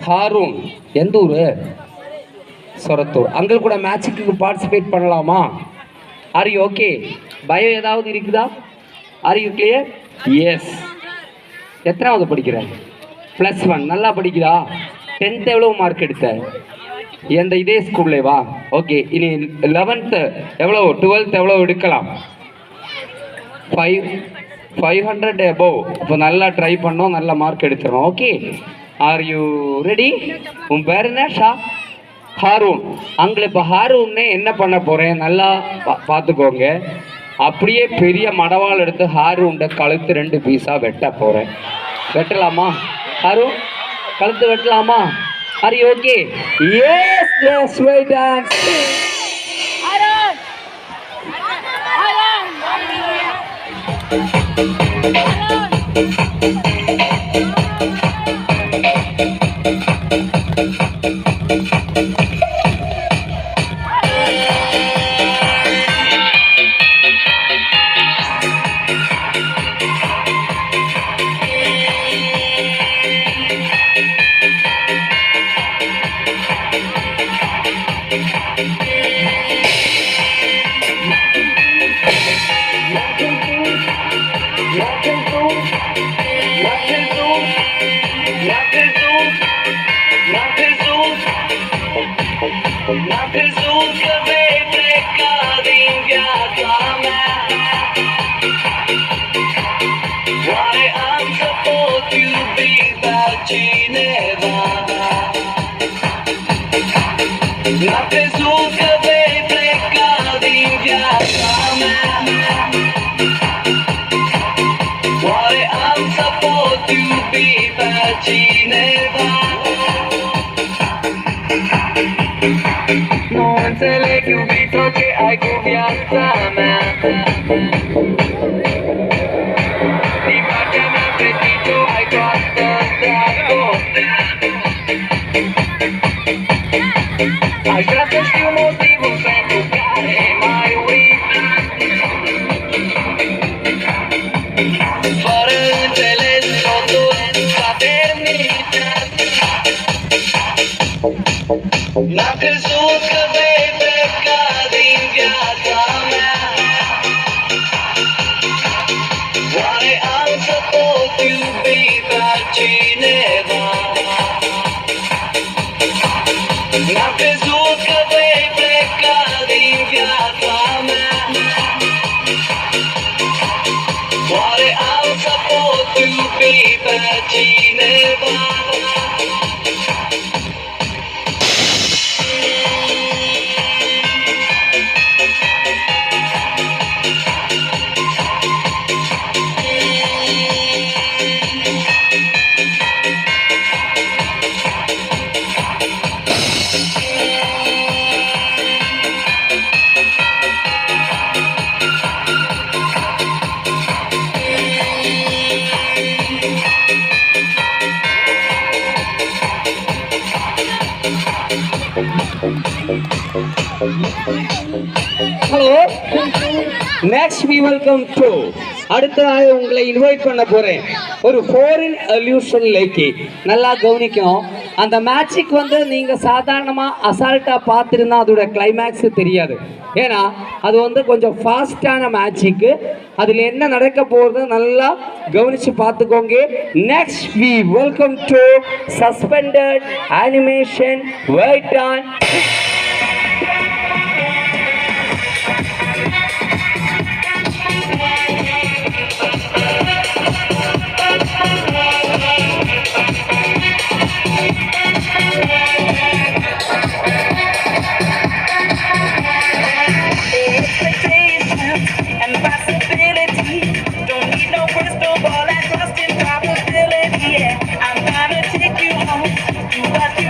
ஹாரூன் எந்த ஊர்? சொரத்தூர். அங்கே கூட மேட்சுக்கு பார்ட்டிசிபேட் பண்ணலாமா? R you okay? பயம் ஏதாவது இருக்குதா? Are you clear? எஸ். எத்தனாவது படிக்கிறேன்? +1. நல்லா படிக்குதா? 10th எவ்வளோ மார்க் எடுத்த? எந்த இதே ஸ்கூல்லேவா? ஓகே. இனி 11th எவ்வளோ, 12th எவ்வளோ எடுக்கலாம்? 500 above. இப்போ நல்லா ட்ரை பண்ணோம், நல்ல மார்க் எடுத்துரும். Okay, are you ready? உன் பேர் என்ன? ஹாரூன். அங்கே இப்போ ஹாரூன்னே என்ன பண்ண போகிறேன் நல்லா பார்த்துக்கோங்க. அப்படியே பெரிய மடவாள் எடுத்து ஹாரூண்ட கழுத்து 2 பீஸாக வெட்ட போகிறேன். வெட்டலாமா ஹாரூன்? கழுத்து வெட்டலாமா? Are you okay? Yes yes. Wait dance. Hello, next we welcome to அடுத்ததாக உங்களை இன்வைட் பண்ண போறேன் ஒரு ஃபாரின் அல்யூஷன் லேக்கி. நல்லா கவனிக்கணும். அந்த மேட்சுக்கு வந்து நீங்க சாதாரணமா அசால்ட்டா பார்த்துருந்தா அதோட கிளைமேக்ஸ் தெரியாது. ஏன்னா அது வந்து கொஞ்சம் ஃபாஸ்டான மேட்சுக்கு. அதில் என்ன நடக்க போகிறது நல்லா கவனிச்சு பார்த்துக்கோங்க. Next we welcome to suspended animation. Wait on. I'm gonna take you home.